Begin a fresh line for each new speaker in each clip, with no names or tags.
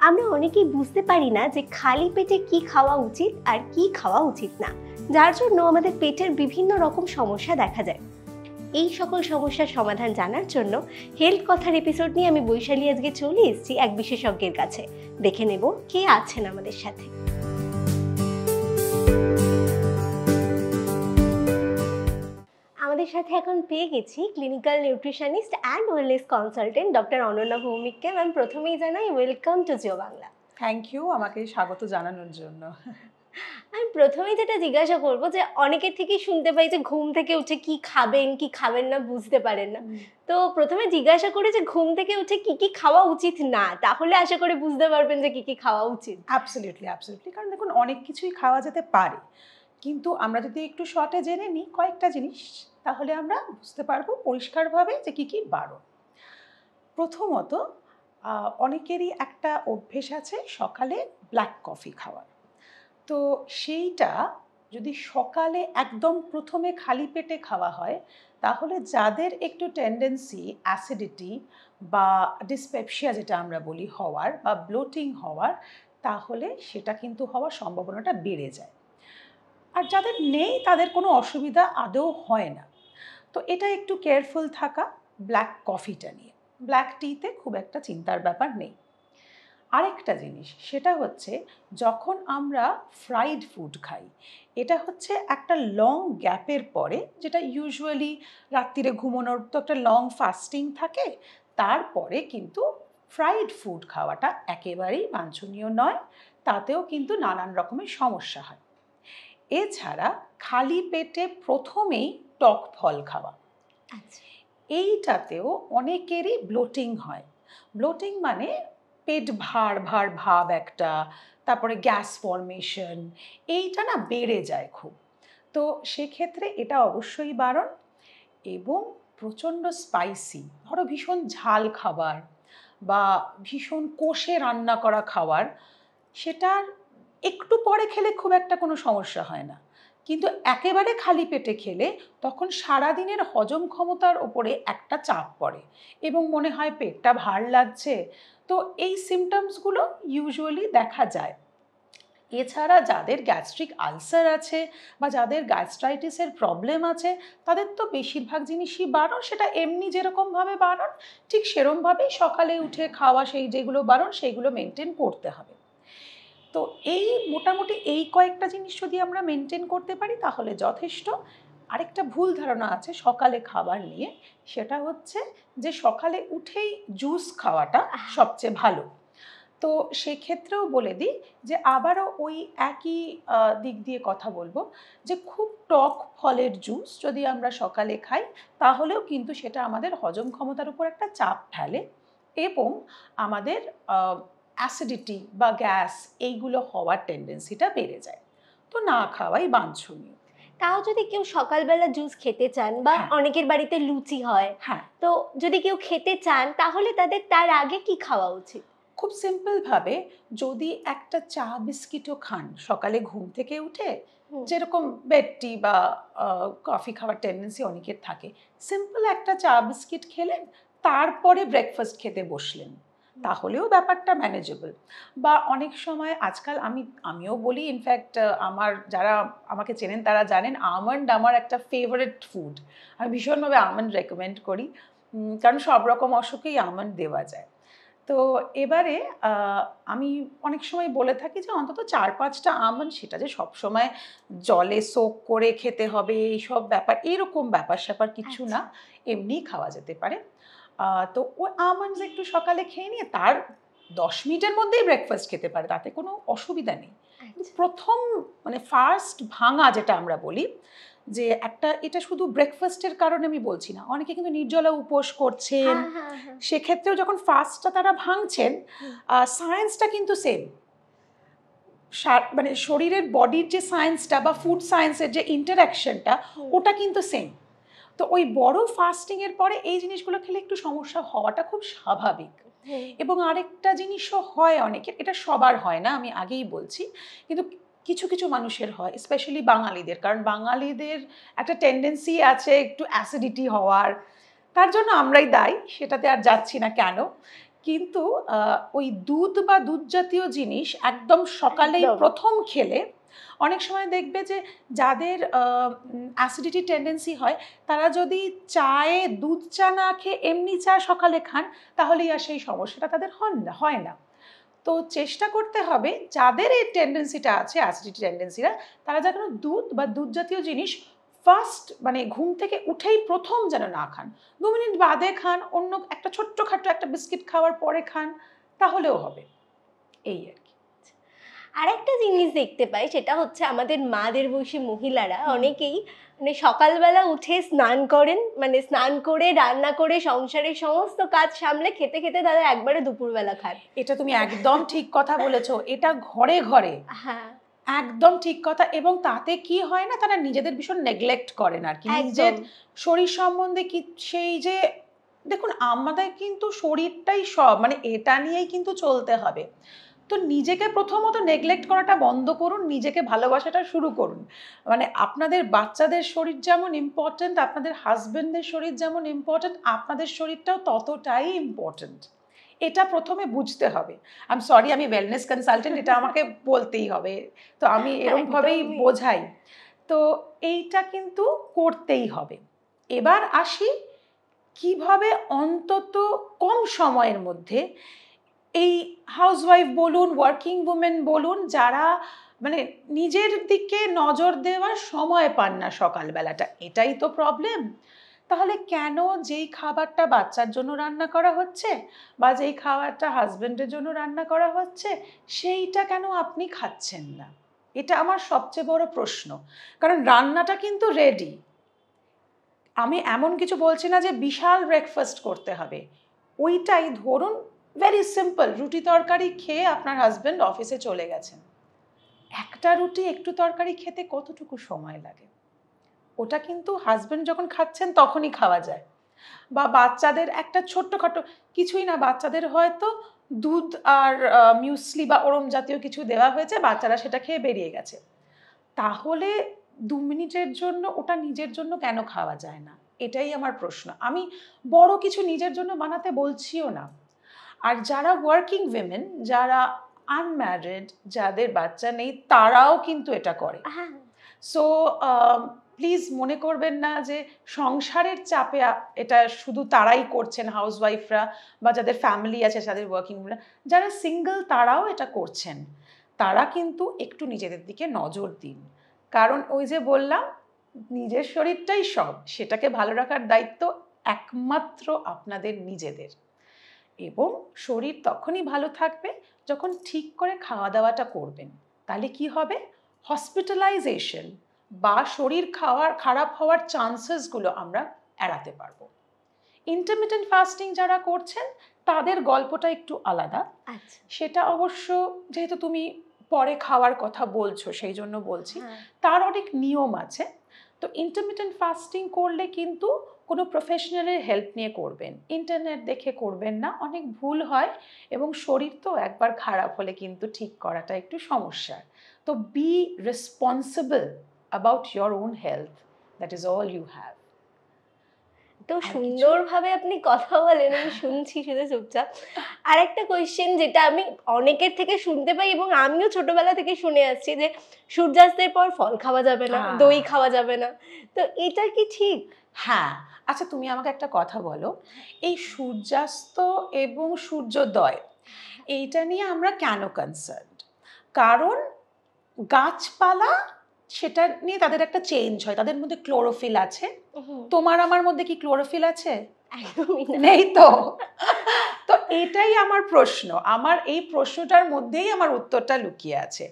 আমরা অনেকেই বুঝতে পারি না যে খালি পেটে কি খাওয়া উচিত আর কি খাওয়া উচিত না, যার জন্য আমাদের পেটের বিভিন্ন রকম সমস্যা দেখা যায়। এই সকল সমস্যার সমাধান জানার জন্য হেলথ কথার এপিসোড নিয়ে আমি বৈশালী আজকে চলে এসেছি এক বিশেষজ্ঞের কাছে। দেখে নেব কে আছেন আমাদের সাথে। আমাদের সাথে এখন পেয়ে গেছি clinical nutritionist and wellness consultant doctor Ananya ভৌমিককে। ম্যাম, প্রথমেই জানাই welcome to Jio Bangla.
Thank you আমাকে স্বাগত জানানোর জন্য।
আমি প্রথমেই যেটা জিজ্ঞাসা করবো যে অনেকের থেকেই শুনতে পাই যে ঘুম থেকে উঠে কি খাবেন কি খাবেন না বুঝতে পারেন না, তো প্রথমে জিজ্ঞাসা করি যে ঘুম থেকে উঠে কি কি খাওয়া উচিত না, তাহলে আশা করি বুঝতে পারবেন যে কি কি খাওয়া উচিত।
অ্যাবসলিউটলি অ্যাবসলিউটলি, কারণ দেখুন অনেক কিছুই খাওয়া যেতে পারে, কিন্তু আমরা যদি একটু শর্টে জেনে নিই কয়েকটা জিনিস, তাহলে আমরা বুঝতে পারবো পরিষ্কারভাবে যে কি কি বারণ। প্রথমত, অনেকেরই একটা অভ্যেস আছে সকালে ব্ল্যাক কফি খাওয়ার। তো সেইটা যদি সকালে একদম প্রথমে খালি পেটে খাওয়া হয়, তাহলে যাদের একটু টেন্ডেন্সি অ্যাসিডিটি বা ডিসপেপসিয়া যেটা আমরা বলি হওয়ার বা ব্লোটিং হওয়ার, তাহলে সেটা কিন্তু হওয়ার সম্ভাবনাটা বেড়ে যায়। আর যাদের নেই তাদের কোনো অসুবিধা আদৌ হয় না। তো এটা একটু কেয়ারফুল থাকা ব্ল্যাক কফিটা নিয়ে। ব্ল্যাক টিতে খুব একটা চিন্তার ব্যাপার নেই। আরেকটা জিনিস সেটা হচ্ছে, যখন আমরা ফ্রাইড ফুড খাই, এটা হচ্ছে একটা লং গ্যাপের পরে, যেটা ইউজুয়ালি রাত্রিরে ঘুমানোর তো একটা লং ফাস্টিং থাকে, তারপরে কিন্তু ফ্রাইড ফুড খাওয়াটা একেবারেই বাঞ্ছনীয় নয়, তাতেও কিন্তু নানান রকমের সমস্যা হয়। এছাড়া খালি পেটে প্রথমেই টক ফল খাওয়া, এইটাতেও অনেকেরই ব্লোটিং হয়। ব্লোটিং মানে পেট ভার ভার ভাব একটা, তারপরে গ্যাস ফর্মেশন, এইটা না বেড়ে যায় খুব। তো সেক্ষেত্রে এটা অবশ্যই বারণ। এবং প্রচণ্ড স্পাইসি, ধরো ভীষণ ঝাল খাবার বা ভীষণ কষে রান্না করা খাবার, সেটার একটু পরে খেলে খুব একটা কোনো সমস্যা হয় না, কিন্তু একেবারে খালি পেটে খেলে তখন সারাদিনের হজম ক্ষমতার ওপরে একটা চাপ পড়ে এবং মনে হয় পেটটা ভার লাগছে। তো এই সিমটমসগুলো ইউজুয়ালি দেখা যায়। এছাড়া যাদের গ্যাস্ট্রিক আলসার আছে বা যাদের গ্যাস্ট্রাইটিসের প্রবলেম আছে, তাদের তো বেশিরভাগ জিনিসই বারণ। সেটা এমনি যেরকমভাবে বারণ, ঠিক সেরকমভাবেই সকালে উঠে খাওয়া সেই যেগুলো বারণ সেইগুলো মেনটেন করতে হবে। তো এই মোটামুটি এই কয়েকটা জিনিস যদি আমরা মেনটেন করতে পারি তাহলে যথেষ্ট। আরেকটা ভুল ধারণা আছে সকালে খাবার নিয়ে, সেটা হচ্ছে যে সকালে উঠেই জুস খাওয়াটা সবচেয়ে ভালো। তো সেক্ষেত্রেও বলে দিই যে আবারও ওই একই দিক দিয়ে কথা বলবো, যে খুব টক ফলের জুস যদি আমরা সকালে খাই, তাহলেও কিন্তু সেটা আমাদের হজম ক্ষমতার উপর একটা চাপ ফেলে এবং আমাদের অ্যাসিডিটি বা গ্যাস এইগুলো হওয়ার টেন্ডেন্সিটা বেড়ে যায়। তো না খাওয়াই বাঞ্ছনীয়।
তাও যদি কেউ সকালবেলা জুস খেতে চান বা অনেকের বাড়িতে লুচি হয়, তো যদি কেউ খেতে চান তাহলে তাদের তার আগে কি খাওয়া উচিত?
খুব সিম্পলভাবে, যদি একটা চা বিস্কিটও খান সকালে ঘুম থেকে উঠে, যেরকম বেড টি বা কফি খাওয়ার টেন্ডেন্সি অনেকের থাকে, সিম্পল একটা চা বিস্কিট খেলেন, তারপরে ব্রেকফাস্ট খেতে বসলেন, তাহলেও ব্যাপারটা ম্যানেজেবল। বা অনেক সময় আজকাল আমিও বলি, ইনফ্যাক্ট আমার যারা আমাকে চেনেন তারা জানেন আমন্ড আমার একটা ফেভারিট ফুড। আমি ভীষণভাবে আমন্ড রেকমেন্ড করি, কারণ সব রকম অসুখেই আমন্ড দেওয়া যায়। তো এবারে আমি অনেক সময় বলে থাকি যে অন্তত 4-5টা আমন্ড, সেটা যে সবসময় জলে সোক করে খেতে হবে এইসব ব্যাপার, এরকম ব্যাপার স্যাপার কিছু না, এমনি খাওয়া যেতে পারে। তো ওই আমন্ডস একটু সকালে খেয়ে নিয়ে তার 10 মিনিটের মধ্যেই ব্রেকফাস্ট খেতে পারে, তাতে কোনো অসুবিধা নেই। প্রথম মানে ফার্স্ট ভাঙা যেটা আমরা বলি, যে একটা, এটা শুধু ব্রেকফাস্টের কারণে আমি বলছি না, অনেকে কিন্তু নির্জলা উপোস করছেন, সেক্ষেত্রেও যখন ফাস্টটা তারা ভাঙছেন, সায়েন্সটা কিন্তু সেম, মানে শরীরের বডির যে সায়েন্সটা বা ফুড সায়েন্সের যে ইন্টারাকশনটা, ওটা কিন্তু সেম। তো ওই বড় ফাস্টিংয়ের পরে এই জিনিসগুলো খেলে একটু সমস্যা হওয়াটা খুব স্বাভাবিক। এবং আরেকটা জিনিসও হয় অনেকের, এটা সবার হয় না আমি আগেই বলছি, কিন্তু কিছু কিছু মানুষের হয়, স্পেশালি বাঙালিদের, কারণ বাঙালিদের একটা টেন্ডেন্সি আছে একটু অ্যাসিডিটি হওয়ার, তার জন্য আমরাই দায়ী, সেটাতে আর যাচ্ছি না কেন। কিন্তু ওই দুধ বা দুধ জাতীয় জিনিস একদম সকালেই
একদম।
প্রথম খেলে অনেক সময় দেখবে যে যাদের অ্যাসিডিটি টেন্ডেন্সি হয়, তারা যদি চায়ে দুধ চা না খেয়ে এমনি চা সকালে খান, তাহলেই আর সেই সমস্যাটা তাদের হয় না। তো চেষ্টা করতে হবে যাদের এই টেন্ডেন্সিটা আছে, অ্যাসিডিটি টেন্ডেন্সিরা, তারা যেন দুধ বা দুধ জাতীয় জিনিস ফার্স্ট মানে ঘুম থেকে উঠেই প্রথম যেন না খান, 2 মিনিট বাদে খান, অন্য একটা ছোট্টখাটো একটা বিস্কিট খাওয়ার পরে খান, তাহলেও হবে। এই আর কি।
আরেকটা জিনিস দেখতে পাই, সেটা হচ্ছে আমাদের মাদের বয়সী মহিলারা অনেকেই মানে সকালবেলা উঠে স্নান করেন, মানে স্নান করে রান্না করে সংসারের সমস্ত কাজ সামলে খেতে খেতে তাদের একবারে দুপুরবেলা খান।
এটা তুমি একদম ঠিক কথা বলেছো, এটা ঘরে ঘরে
হ্যাঁ,
একদম ঠিক কথা। এবং তাতে কি হয় না, তারা নিজেদের ভীষণ নেগলেক্ট করেন আর কি, নিজের
একদম।
শরীর সম্বন্ধে কি সেই যে দেখুন আমাদের কিন্তু শরীরটাই সব, মানে এটা নিয়েই কিন্তু চলতে হবে। তো নিজেকে প্রথমত নেগলেক্ট করাটা বন্ধ করুন, নিজেকে ভালোবাসাটা শুরু করুন। মানে আপনাদের বাচ্চাদের শরীর যেমন ইম্পর্ট্যান্ট, আপনাদের হাজবেন্ডের শরীর যেমন ইম্পর্ট্যান্ট, আপনাদের শরীরটাও ততটাই ইম্পর্ট্যান্ট। এটা প্রথমে বুঝতে হবে। আই এম সরি, আমি ওয়েলনেস কনসালটেন্ট, এটা আমাকে বলতেই হবে, তো আমি এরকমভাবেই
একদমই।
বোঝাই। তো এইটা কিন্তু করতেই হবে। এবার আসি কিভাবে অন্তত কম সময়ের মধ্যে এই হাউসওয়াইফ বলুন, ওয়ার্কিং উমেন বলুন, যারা মানে নিজের দিকে নজর দেওয়ার সময় পান না সকালবেলাটা, এটাই তো প্রবলেম। তাহলে কেন যেই খাবারটা বাচ্চার জন্য রান্না করা হচ্ছে বা যেই খাবারটা হাজবেন্ডের জন্য রান্না করা হচ্ছে, সেইটা কেন আপনি খাচ্ছেন না? এটা আমার সবচেয়ে বড় প্রশ্ন। কারণ রান্নাটা কিন্তু রেডি, আমি এমন কিছু বলছি না যে বিশাল ব্রেকফাস্ট করতে হবে। ওইটাই ধরুন ভেরি সিম্পল, রুটি তরকারি খেয়ে আপনার হাজবেন্ড অফিসে চলে গেছেন, একটা রুটি একটু তরকারি খেতে কতটুকু সময় লাগে? ওটা কিন্তু হাজবেন্ড যখন খাচ্ছেন তখনই খাওয়া যায়। বা বাচ্চাদের একটা ছোট্টখাটো কিছুই না, বাচ্চাদের হয়তো দুধ আর মিউসলি বা ওরম জাতীয় কিছু দেওয়া হয়েছে, বাচ্চারা সেটা খেয়ে বেরিয়ে গেছে, তাহলে 2 মিনিটের জন্য ওটা নিজের জন্য কেন খাওয়া যায় না? এটাই আমার প্রশ্ন। আমি বড় কিছু নিজের জন্য বানাতে বলছিও না। আর যারা ওয়ার্কিং উইমেন, যারা আনম্যারিড, যাদের বাচ্চা নেই, তারাও কিন্তু এটা করে।
হ্যাঁ,
সো প্লিজ মনে করবেন না যে সংসারের চাপে এটা শুধু তারাই করছেন, হাউসওয়াইফরা বা যাদের ফ্যামিলি আছে, যাদের ওয়ার্কিং, যারা সিঙ্গেল তারাও এটা করছেন। তারা কিন্তু একটু নিজেদের দিকে নজর দিন। কারণ ওই যে বললাম, নিজের শরীরটাই সব, সেটাকে ভালো রাখার দায়িত্ব একমাত্র আপনাদের নিজেদের। এবং শরীর তখনই ভালো থাকবে যখন ঠিক করে খাওয়া দাওয়াটা করবেন। তাহলে কি হবে, হসপিটালাইজেশন বা শরীর খারাপ হওয়ার চান্সেসগুলো আমরা এড়াতে পারবো। ইন্টারমিটেন্ট ফাস্টিং যারা করছেন তাদের গল্পটা একটু আলাদা।
আচ্ছা।
সেটা অবশ্য যেহেতু তুমি পরে খাওয়ার কথা বলছো সেই জন্য বলছি,
হ্যাঁ।
তার অনেক নিয়ম আছে। তো ইন্টারমিটেন্ট ফাস্টিং করলে কিন্তু কোনো প্রফেশনালের হেল্প নিয়ে করবেন, ইন্টারনেট দেখে করবেন না, অনেক ভুল হয় এবং শরীর তো একবার খারাপ হলে কিন্তু ঠিক করাটা একটু সমস্যার। তো be responsible about your own health, that is all you have.
তো
আর কিছু?
সুন্দরভাবে আপনি কথা বলেন, আমি শুনছি শুধু চুপচাপ। আরেকটা কোয়েশ্চেন যেটা আমি অনেকের থেকে শুনতে পাই এবং আমিও ছোটবেলা থেকে শুনে আসছি, যে সূর্যাস্তের পর ফল খাওয়া যাবে না, দই খাওয়া যাবে না। তো এটা কি ঠিক?
হ্যাঁ। আচ্ছা তুমি আমাকে একটা কথা বলো, এই সূর্যাস্ত এবং সূর্যোদয় এইটা নিয়ে আমরা কেন কনসার্নড? কারণ গাছপালা সেটা নিয়ে তাদের একটা চেঞ্জ হয়, তাদের মধ্যে ক্লোরোফিল আছে। তোমার আমার মধ্যে কি ক্লোরোফিল আছে?
একদমই না।
নেই তো। তো এটাই আমার প্রশ্ন, আমার এই প্রশ্নটার মধ্যেই আমার উত্তরটা লুকিয়ে আছে।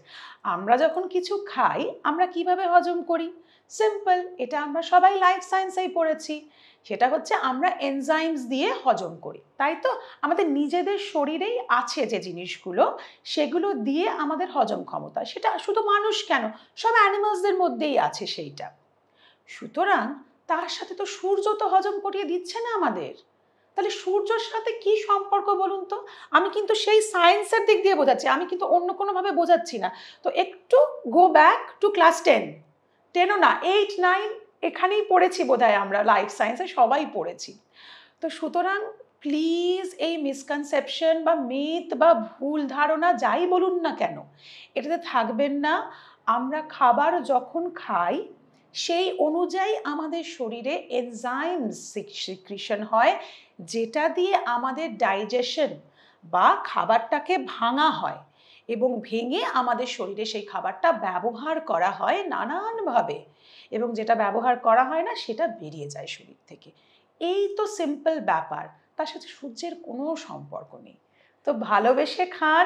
আমরা যখন কিছু খাই আমরা কিভাবে হজম করি? সিম্পল, এটা আমরা সবাই লাইফ সায়েন্সেই পড়েছি। সেটা হচ্ছে আমরা এনজাইমস দিয়ে হজম করি, তাই তো? আমাদের নিজেদের শরীরেই আছে যে জিনিসগুলো, সেগুলো দিয়ে আমাদের হজম ক্ষমতা, সেটা শুধু মানুষ কেন, সব অ্যানিমালসদের মধ্যেই আছে সেইটা। সুতরাং তার সাথে তো সূর্য তো হজম করিয়ে দিচ্ছে না আমাদের। তাহলে সূর্যের সাথে কি সম্পর্ক বলুন তো? আমি কিন্তু সেই সায়েন্সের দিক দিয়ে বোঝাচ্ছি, আমি কিন্তু অন্য কোনোভাবে বোঝাচ্ছি না। তো একটু গো ব্যাক টু ক্লাস 10ও না, 8, 9 এখানেই পড়েছি বোধহয়, আমরা লাইফ সায়েন্সে সবাই পড়েছি। তো সুতরাং প্লিজ এই মিসকনসেপশন বা মিথ বা ভুল ধারণা যাই বলুন না কেন, এটাতে থাকবেন না। আমরা খাবার যখন খাই সেই অনুযায়ী আমাদের শরীরে এনজাইমস সিক্রিশন হয়, যেটা দিয়ে আমাদের ডাইজেশন বা খাবারটাকে ভাঙা হয় এবং ভেঙে আমাদের শরীরে সেই খাবারটা ব্যবহার করা হয় নানানভাবে, এবং যেটা ব্যবহার করা হয় না সেটা বেরিয়ে যায় শরীর থেকে। এই তো সিম্পল ব্যাপার, তার সাথে সূর্যের কোনো সম্পর্ক নেই। তো ভালোবেসে খান,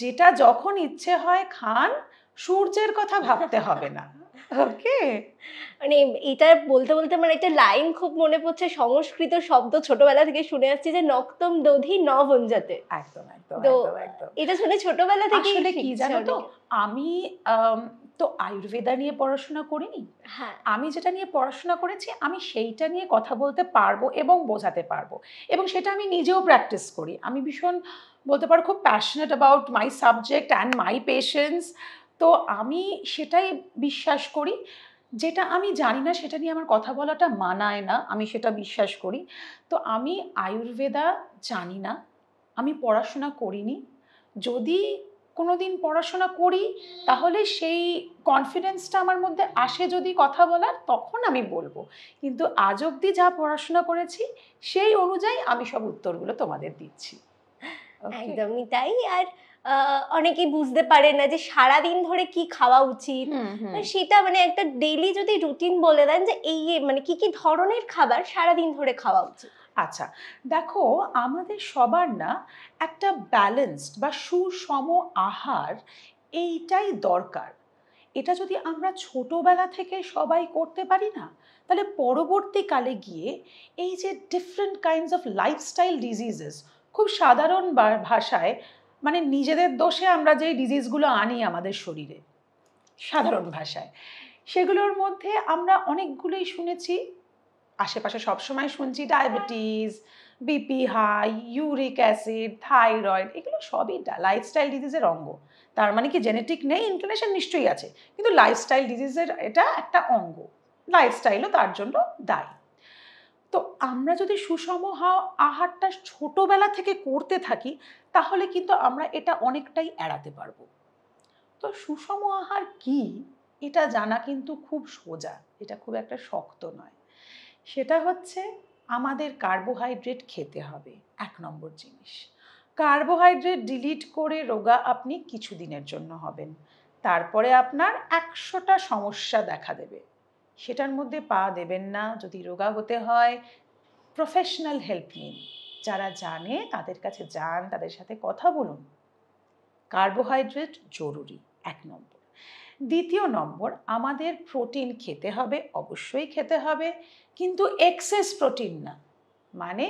যেটা যখন ইচ্ছে হয় খান, সূর্যের কথা ভাবতে হবে না। ওকে।
মানে এটা বলতে বলতে মানে একটা লাইন খুব মনে পড়ছে, সংস্কৃত শব্দ ছোটবেলা থেকে শুনে আসছি যে নক্তম দধি ন ভঞ্জতে।
একদম একদম
তো
একদম একদম।
এটা শুনে ছোটবেলা থেকেই
আসলে কি
শিখছে
জানো তো,
অনেকে।
আমি তো আয়ুর্বেদা নিয়ে পড়াশোনা করিনি।
হ্যাঁ,
আমি যেটা নিয়ে পড়াশোনা করেছি আমি সেইটা নিয়ে কথা বলতে পারবো এবং বোঝাতে পারবো, এবং সেটা আমি নিজেও প্র্যাকটিস করি। আমি ভীষণ বলতে পারো খুব passionate about my subject and my patients. তো আমি সেটাই বিশ্বাস করি, যেটা আমি জানি না সেটা নিয়ে আমার কথা বলাটা মানায় না, আমি সেটা বিশ্বাস করি। তো আমি আয়ুর্বেদা জানি না, আমি পড়াশোনা করিনি। যদি কোনোদিন পড়াশোনা করি তাহলে সেই কনফিডেন্সটা আমার মধ্যে আসে যদি কথা বলার, তখন আমি বলবো। কিন্তু আজ অবধি যা পড়াশোনা করেছি সেই অনুযায়ী আমি সব উত্তরগুলো তোমাদের দিচ্ছি। ওকে।
একদমই তাই। আর অনেকেই বুঝতে পারে না যে সারাদিন ধরে কি খাওয়া উচিত।
হুম হুম।
সেটা মানে একটা ডেইলি যদি রুটিন বলে দেন যে এই মানে কি কি ধরনের খাবার সারাদিন ধরে খাওয়া উচিত।
আচ্ছা, দেখো, আমাদের সবার না একটা ব্যালেন্সড বা সুষম আহার এইটাই দরকার। এটা যদি আমরা ছোটবেলা থেকে সবাই করতে পারি না, তাহলে পরবর্তীকালে গিয়ে এই যে different kinds of lifestyle diseases, খুব সাধারণ ভাষায় মানে নিজেদের দোষে আমরা যেই ডিজিজগুলো আনি আমাদের শরীরে, সাধারণ ভাষায় সেগুলোর মধ্যে আমরা অনেকগুলোই শুনেছি, আশেপাশে সবসময় শুনছি diabetes, BP high, uric acid, thyroid, এগুলো সবই লাইফস্টাইল ডিজিজের অঙ্গ। তার মানে কি জেনেটিক নেই, ইনক্লিনেশন নিশ্চয়ই আছে, কিন্তু লাইফস্টাইল ডিজিজের এটা একটা অঙ্গ, লাইফস্টাইলও তার জন্য দায়ী। তো আমরা যদি সুষম আহারটা ছোটবেলা থেকে করতে থাকি তাহলে কিন্তু আমরা এটা অনেকটাই এড়াতে পারবো। তো সুষম আহার কি, এটা জানা কিন্তু খুব সোজা, এটা খুব একটা শক্ত নয়। সেটা হচ্ছে আমাদের কার্বোহাইড্রেট খেতে হবে, 1 নম্বর জিনিস। কার্বোহাইড্রেট ডিলিট করে রোগা আপনি কিছু দিনের জন্য হবেন, তারপরে আপনার 100টা সমস্যা দেখা দেবে। সেটার মধ্যে পা দেবেন না। যদি রোগা হতে হয় প্রফেশনাল হেল্প নিন, যারা জানে তাদের কাছে যান, তাদের সাথে কথা বলুন। কার্বোহাইড্রেট জরুরি, 1 নম্বর। 2 নম্বর, আমাদের প্রোটিন খেতে হবে, অবশ্যই খেতে হবে, কিন্তু এক্সেস প্রোটিন না। মানে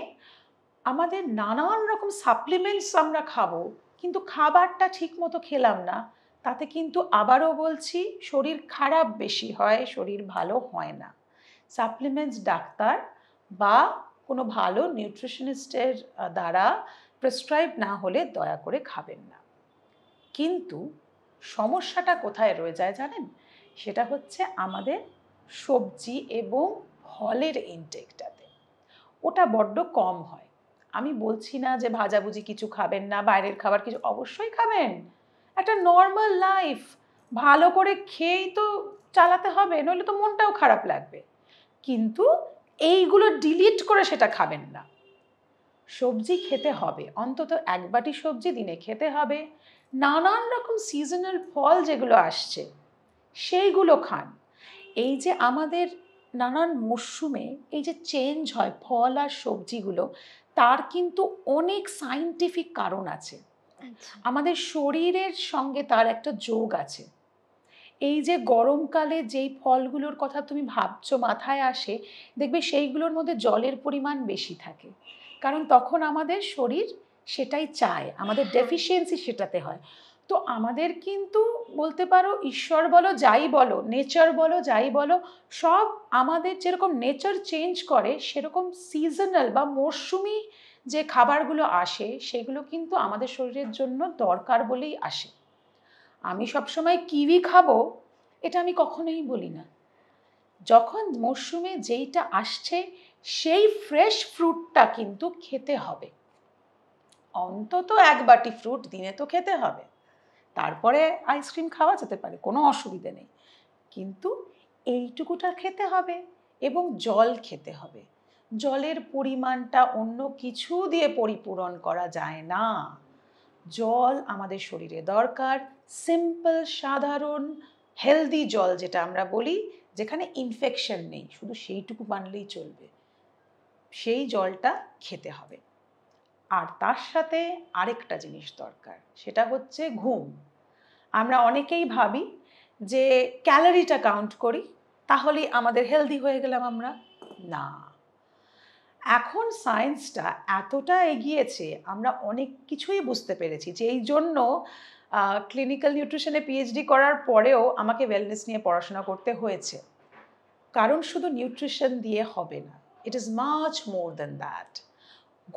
আমাদের নানান রকম সাপ্লিমেন্টস আমরা খাবো, কিন্তু খাবারটা ঠিক মতো খেলাম না, তাতে কিন্তু আবারও বলছি শরীর খারাপ বেশি হয়, শরীর ভালো হয় না। সাপ্লিমেন্টস ডাক্তার বা কোনো ভালো নিউট্রিশনিস্টের দ্বারা প্রেসক্রাইব না হলে দয়া করে খাবেন না। কিন্তু সমস্যাটা কোথায় রয়ে যায় জানেন? সেটা হচ্ছে আমাদের সবজি এবং ফলের ইনটেকটাতে, ওটা বড্ড কম হয়। আমি বলছি না যে ভাজাভুজি কিছু খাবেন না, বাইরের খাবার কিছু অবশ্যই খাবেন, একটা নর্মাল লাইফ ভালো করে খেয়েই তো চালাতে হবে, নইলে তো মনটাও খারাপ লাগবে। কিন্তু এইগুলো ডিলিট করে সেটা খাবেন না। সবজি খেতে হবে, অন্তত 1 বাটি সবজি দিনে খেতে হবে। নানান রকম সিজনাল ফল যেগুলো আসছে সেইগুলো খান। এই যে আমাদের নানান মরশুমে এই যে চেঞ্জ হয় ফল আর সবজিগুলো, তার কিন্তু অনেক সায়েন্টিফিক কারণ আছে।
আচ্ছা।
আমাদের শরীরের সঙ্গে তার একটা যোগ আছে। এই যে গরমকালে যেই ফলগুলোর কথা তুমি ভাবছো মাথায় আসে, দেখবে সেইগুলোর মধ্যে জলের পরিমাণ বেশি থাকে, কারণ তখন আমাদের শরীর সেটাই চায়, আমাদের ডেফিসিয়েন্সি সেটাতে হয়। তো আমাদের কিন্তু বলতে পারো ঈশ্বর বলো যাই বলো, নেচার বলো যাই বলো, সব আমাদের যেরকম নেচার চেঞ্জ করে সেরকম সিজনাল বা মরশুমি যে খাবারগুলো আসে সেগুলো কিন্তু আমাদের শরীরের জন্য দরকার বলেই আসে। আমি সবসময় কিউই খাবো এটা আমি কখনোই বলি না। যখন মরশুমে যেইটা আসছে সেই ফ্রেশ ফ্রুটটা কিন্তু খেতে হবে। অন্তত 1 বাটি ফ্রুট দিনে তো খেতে হবে। তারপরে আইসক্রিম খাওয়া যেতে পারে, কোনো অসুবিধে নেই, কিন্তু এইটুকুটা খেতে হবে এবং জল খেতে হবে। জলের পরিমাণটা অন্য কিছু দিয়ে পরিপূরণ করা যায় না। জল আমাদের শরীরে দরকার, সিম্পল সাধারণ হেলদি জল যেটা আমরা বলি, যেখানে ইনফেকশন নেই, শুধু সেইটুকু মানলেই চলবে, সেই জলটা খেতে হবে। আর তার সাথে আরেকটা জিনিস দরকার, সেটা হচ্ছে ঘুম। আমরা অনেকেই ভাবি যে ক্যালোরিটা কাউন্ট করি তাহলেই আমাদের হেলদি হয়ে গেলাম আমরা। না, এখন সায়েন্সটা এতটা এগিয়েছে, আমরা অনেক কিছুই বুঝতে পেরেছি, যে এই জন্য ক্লিনিক্যাল নিউট্রিশনে পিএইচডি করার পরেও আমাকে ওয়েলনেস নিয়ে পড়াশোনা করতে হয়েছে। কারণ শুধু নিউট্রিশন দিয়ে হবে না, it is much more than that.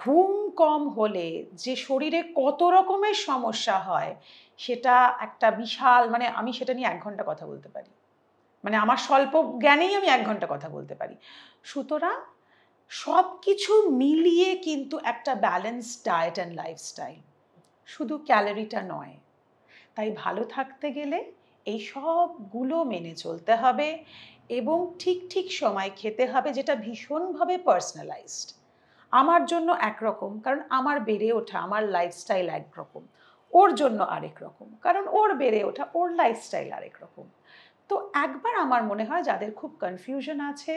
ঘুম কম হলে যে শরীরে কত রকমের সমস্যা হয় সেটা একটা বিশাল, মানে আমি সেটা নিয়ে 1 ঘন্টা কথা বলতে পারি, মানে আমার স্বল্প জ্ঞানেই আমি 1 ঘন্টা কথা বলতে পারি। সুতরাং সব কিছু মিলিয়ে কিন্তু একটা ব্যালেন্স ডায়েট অ্যান্ড লাইফস্টাইল, শুধু ক্যালোরিটা নয়। তাই ভালো থাকতে গেলে এই সবগুলো মেনে চলতে হবে এবং ঠিক ঠিক সময় খেতে হবে, যেটা ভীষণভাবে পার্সোনালাইজড। আমার জন্য একরকম, কারণ আমার বেড়ে ওঠা, আমার লাইফস্টাইল একরকম, ওর জন্য আরেক রকম, কারণ ওর বেড়ে ওঠা, ওর লাইফস্টাইল আরেক রকম। তো একবার আমার মনে হয় যাদের খুব কনফিউশন আছে,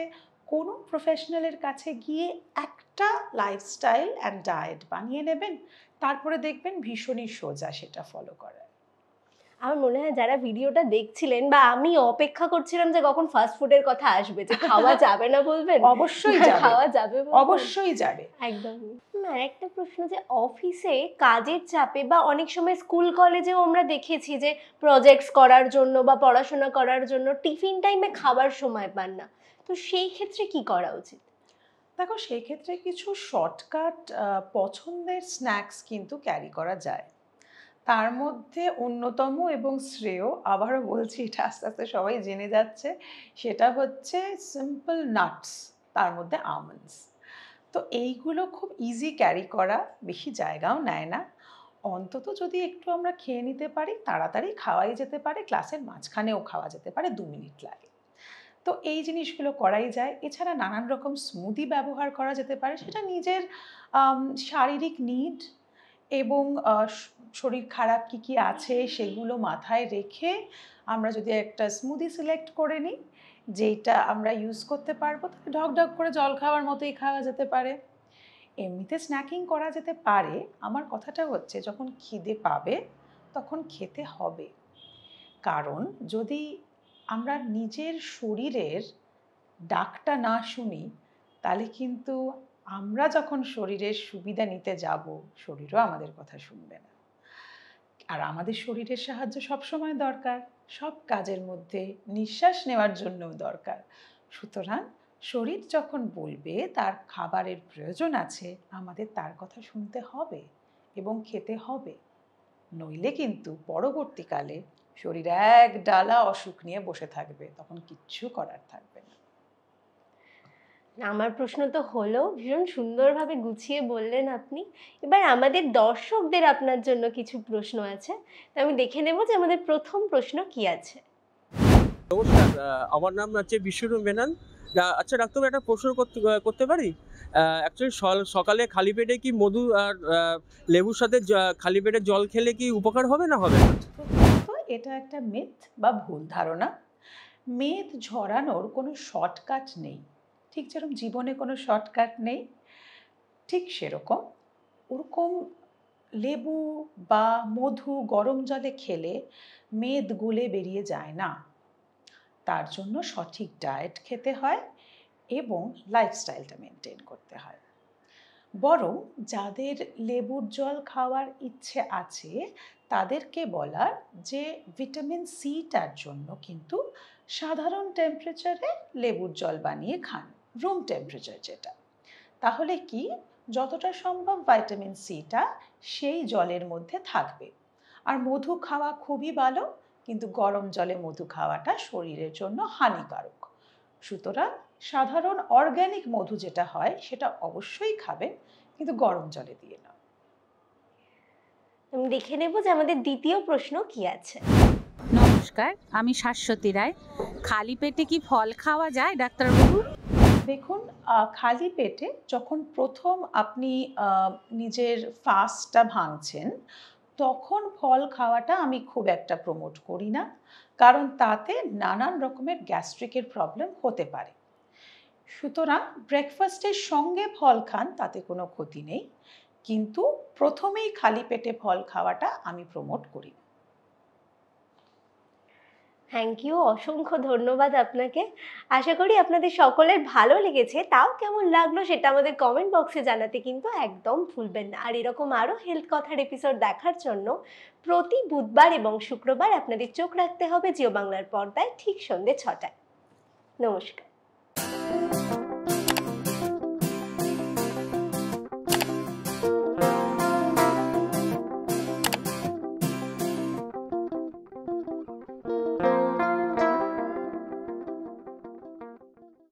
কোনো প্রফেশনালের কাছে গিয়ে একটা লাইফস্টাইল অ্যান্ড ডায়েট বানিয়ে নেবেন, তারপরে দেখবেন ভীষণই সোজা সেটা ফলো করা।
আমার মনে হয় যারা ভিডিওটা দেখছিলেন বা আমি অপেক্ষা করছিলাম যে কখন ফাস্ট ফুডের কথা আসবে, যে খাওয়া যাবে না বলবেন,
অবশ্যই যাবে,
খাওয়া যাবে বলবেন।
অবশ্যই যাবে।
একদমই। আর একটা প্রশ্ন, যে অফিসে কাজের চাপে বা অনেক সময় স্কুল কলেজেও আমরা দেখেছি যে প্রজেক্টস করার জন্য বা পড়াশোনা করার জন্য টিফিন টাইমে খাবার সময় পান না, তো সেই ক্ষেত্রে কি করা উচিত?
দেখো, সেই ক্ষেত্রে কিছু শর্টকাট পছন্দের স্ন্যাক্স কিন্তু ক্যারি করা যায়। তার মধ্যে অন্যতম এবং শ্রেয়, আবারও বলছি, এটা আস্তে আস্তে সবাই জেনে যাচ্ছে, সেটা হচ্ছে সিম্পল নাটস, তার মধ্যে আমন্ডস। তো এইগুলো খুব ইজি ক্যারি করা, বেশি জায়গাও নেয় না। অন্তত যদি একটু আমরা খেয়ে নিতে পারি, তাড়াতাড়ি খাওয়াই যেতে পারে, ক্লাসের মাঝখানেও খাওয়া যেতে পারে, 2 মিনিট লাগে। তো এই জিনিসগুলো করাই যায়। এছাড়া নানান রকম স্মুদি ব্যবহার করা যেতে পারে, সেটা নিজের শারীরিক নিড এবং শরীর খারাপ কী কী আছে সেগুলো মাথায় রেখে আমরা যদি একটা স্মুদি সিলেক্ট করে নিই, যেইটা আমরা ইউজ করতে পারবো, তাহলে ঢক ঢক করে জল খাওয়ার মতোই খাওয়া যেতে পারে। এমনিতে স্ন্যাকিং করা যেতে পারে, আমার কথাটা হচ্ছে যখন খিদে পাবে তখন খেতে হবে। কারণ যদি আমরা নিজের শরীরের ডাকটা না শুনি, তাহলে কিন্তু আমরা যখন শরীরের সুবিধা নিতে যাব, শরীরও আমাদের কথা শুনবে না। আর আমাদের শরীরের সাহায্য সবসময় দরকার, সব কাজের মধ্যে, নিঃশ্বাস নেওয়ার জন্যও দরকার। সুতরাং শরীর যখন বলবে তার খাবারের প্রয়োজন আছে, আমাদের তার কথা শুনতে হবে এবং খেতে হবে। নইলে কিন্তু পরবর্তীকালে শরীর এক ডালা অসুখ নিয়ে বসে থাকবে, তখন কিচ্ছু করার থাকবে না।
আমার প্রশ্ন তো হলো, ভীষণ সুন্দরভাবে গুছিয়ে বললেন আপনি। এবার আমাদের দর্শকদের আপনার জন্য কিছু প্রশ্ন আছে, তো আমি দেখে নেব যে আমাদের প্রথম প্রশ্ন কি আছে।
নমস্কার, আমার নাম হচ্ছে বিশ্বরূপ মেনন। আচ্ছা ডাক্তার, একটা প্রশ্ন করতে পারি? অ্যাকচুয়ালি সকালে খালি পেটে কি মধু আর লেবুর সাথে খালি পেটে জল খেলে কি উপকার হবে না হবে না?
প্রথমত এটা একটা মিথ বা ভুল ধারণা। মেদ ঝরানোর কোনো শর্টকাট নেই। ঠিক যেরকম জীবনে কোনো শর্টকাট নেই, ঠিক সেরকম ওরকম লেবু বা মধু গরম জলে খেলে মেদ গুলে বেরিয়ে যায় না। তার জন্য সঠিক ডায়েট খেতে হয় এবং লাইফস্টাইলটা মেনটেন করতে হয়। বরং যাদের লেবুর জল খাওয়ার ইচ্ছে আছে, তাদেরকে বলার যে ভিটামিন সিটার জন্য কিন্তু সাধারণ টেম্পারেচারে লেবুর জল বানিয়ে খান, রুম টেম্পারেচার যেটা। তাহলে কি, যতটা সম্ভব ভিটামিন সিটা সেই জলের মধ্যে থাকবে। আর মধু খাওয়া খুবই ভালো, কিন্তু গরম জলে মধু খাওয়াটা শরীরের জন্য হানিকারক। সুতরাং সাধারণ অর্গ্যানিক মধু যেটা হয় সেটা অবশ্যই খাবেন, কিন্তু গরম জলে দিয়ে না।
আমি দেখে নেব যে আমাদের দ্বিতীয় প্রশ্ন কি আছে।
নমস্কার, আমি শাশ্বতী রায়। খালি পেটে কি ফল খাওয়া যায় ডাক্তারবাবু?
দেখুন, খালি পেটে যখন প্রথম আপনি নিজের ফাস্টটা ভাঙছেন, তখন ফল খাওয়াটা আমি খুব একটা প্রমোট করি না, কারণ তাতে নানান রকমের গ্যাস্ট্রিকের প্রবলেম হতে পারে। সুতরাং ব্রেকফাস্টের সঙ্গে ফল খান, তাতে কোনো ক্ষতি নেই, কিন্তু প্রথমেই খালি পেটে ফল খাওয়াটা আমি প্রমোট করি না।
থ্যাংক ইউ, অসংখ্য ধন্যবাদ আপনাকে। আশা করি আপনাদের সকলের ভালো লেগেছে। তাও কেমন লাগলো সেটা আমাদের কমেন্ট বক্সে জানাতে কিন্তু একদম ভুলবেন না। আর এরকম আরও হেলথ কথার এপিসোড দেখার জন্য প্রতি বুধবার এবং শুক্রবার আপনাদের চোখ রাখতে হবে জিও বাংলার পর্দায় ঠিক সন্ধ্যে 6টায়। নমস্কার।